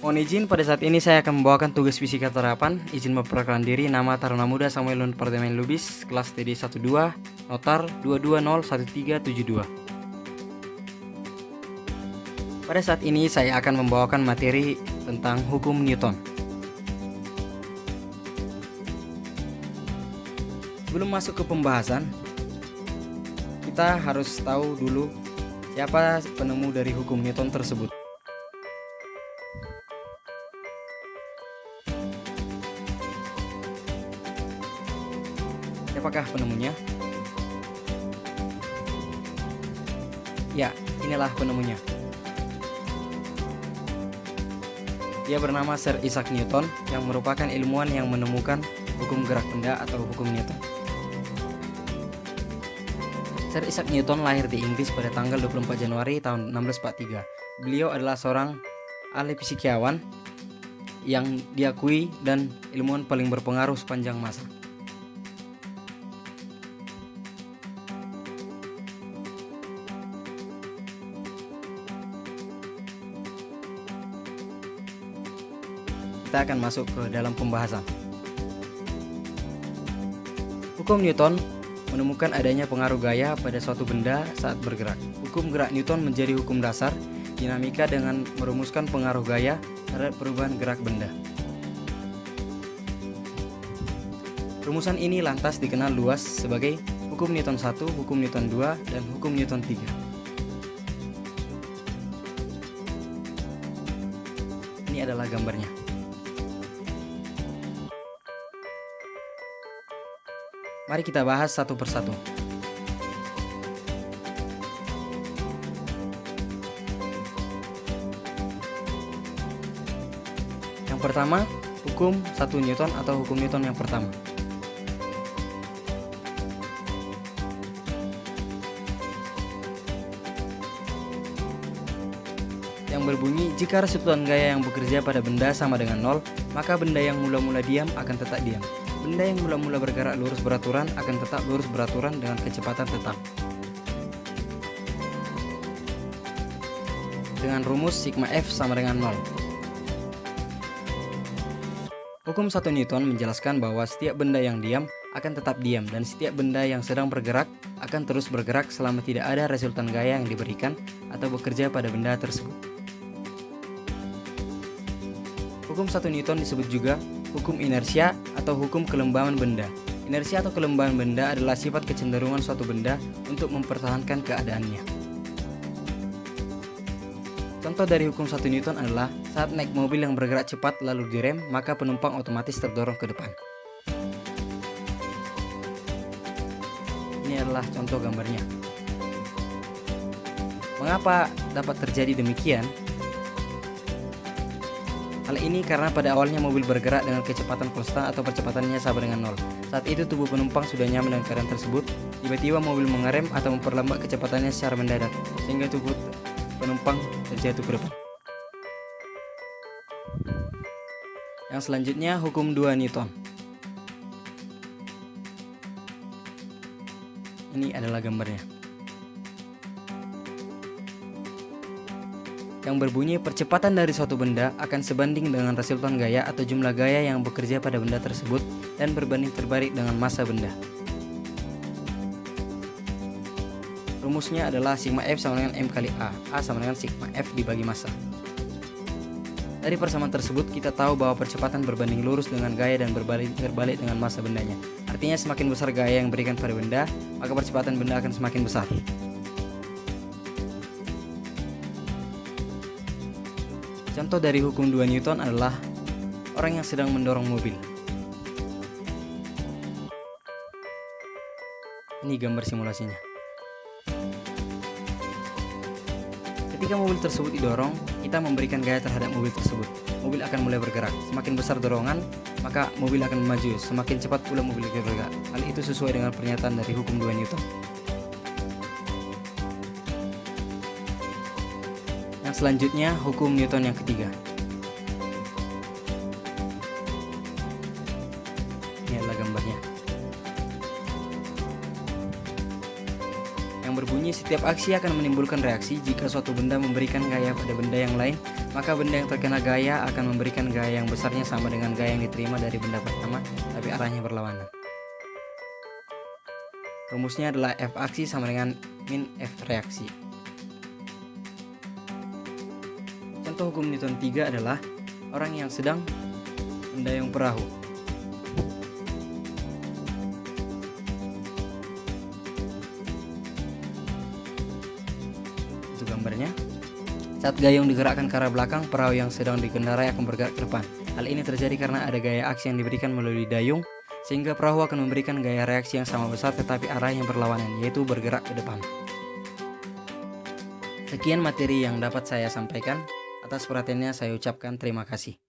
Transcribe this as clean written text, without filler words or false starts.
Mohon izin, pada saat ini saya akan membawakan tugas fisika terapan. Izin memperkenalkan diri, nama Taruna Muda Samuel Lun Partemen Lubis, kelas TD 12, notar 2201372. Pada saat ini saya akan membawakan materi tentang hukum Newton. Sebelum masuk ke pembahasan, kita harus tahu dulu siapa penemu dari hukum Newton tersebut. Siapakah penemunya? Ya, inilah penemunya. Dia bernama Sir Isaac Newton, yang merupakan ilmuwan yang menemukan hukum gerak benda atau hukum Newton. Sir Isaac Newton lahir di Inggris pada tanggal 24 Januari tahun 1643. Beliau adalah seorang ahli fisikawan yang diakui dan ilmuwan paling berpengaruh sepanjang masa. Kita akan masuk ke dalam pembahasan. Hukum Newton menemukan adanya pengaruh gaya pada suatu benda saat bergerak. Hukum gerak Newton menjadi hukum dasar dinamika dengan merumuskan pengaruh gaya terhadap perubahan gerak benda. Rumusan ini lantas dikenal luas sebagai hukum Newton 1, hukum Newton 2, dan hukum Newton 3. Ini adalah gambarnya. Mari kita bahas satu persatu. Yang pertama, hukum 1 Newton atau hukum Newton yang pertama. Yang berbunyi, jika resultan gaya yang bekerja pada benda sama dengan 0, maka benda yang mula-mula diam akan tetap diam. Benda yang mula-mula bergerak lurus beraturan akan tetap lurus beraturan dengan kecepatan tetap. Dengan rumus sigma F sama dengan 0. Hukum 1 Newton menjelaskan bahwa setiap benda yang diam akan tetap diam dan setiap benda yang sedang bergerak akan terus bergerak selama tidak ada resultan gaya yang diberikan atau bekerja pada benda tersebut. Hukum 1 Newton disebut juga hukum inersia atau hukum kelembaban benda. Inersia atau kelembaban benda adalah sifat kecenderungan suatu benda untuk mempertahankan keadaannya. Contoh dari hukum 1 Newton adalah saat naik mobil yang bergerak cepat lalu direm, maka penumpang otomatis terdorong ke depan. Ini adalah contoh gambarnya. Mengapa dapat terjadi demikian? Hal ini karena pada awalnya mobil bergerak dengan kecepatan konstan atau percepatannya sama dengan 0. Saat itu tubuh penumpang sudah nyaman dengan keadaan tersebut. Tiba-tiba mobil mengerem atau memperlambat kecepatannya secara mendadak, sehingga tubuh penumpang terjatuh ke depan. Yang selanjutnya, hukum 2 Newton. Ini adalah gambarnya. Yang berbunyi, percepatan dari suatu benda akan sebanding dengan resultan gaya atau jumlah gaya yang bekerja pada benda tersebut dan berbanding terbalik dengan massa benda. Rumusnya adalah sigma F sama dengan M kali A sama dengan sigma F dibagi massa. Dari persamaan tersebut kita tahu bahwa percepatan berbanding lurus dengan gaya dan berbalik terbalik dengan massa bendanya. Artinya semakin besar gaya yang diberikan pada benda, maka percepatan benda akan semakin besar. Contoh dari hukum 2 Newton adalah orang yang sedang mendorong mobil. Ini gambar simulasinya. Ketika mobil tersebut didorong, kita memberikan gaya terhadap mobil tersebut. Mobil akan mulai bergerak. Semakin besar dorongan, maka mobil akan maju. Semakin cepat pula mobil bergerak. Hal itu sesuai dengan pernyataan dari hukum 2 Newton. Yang selanjutnya, hukum Newton yang ketiga. Ini adalah gambarnya. Yang berbunyi, setiap aksi akan menimbulkan reaksi jika suatu benda memberikan gaya pada benda yang lain maka benda yang terkena gaya akan memberikan gaya yang besarnya sama dengan gaya yang diterima dari benda pertama, tapi arahnya berlawanan. Rumusnya adalah F aksi sama dengan min F reaksi. Contoh hukum Newton 3 adalah orang yang sedang mendayung perahu. Itu gambarnya. Saat gayung digerakkan ke arah belakang, perahu yang sedang dikendarai akan bergerak ke depan. Hal ini terjadi karena ada gaya aksi yang diberikan melalui dayung, sehingga perahu akan memberikan gaya reaksi yang sama besar tetapi arahnya berlawanan, yaitu bergerak ke depan. Sekian materi yang dapat saya sampaikan. Atas perhatiannya saya ucapkan terima kasih.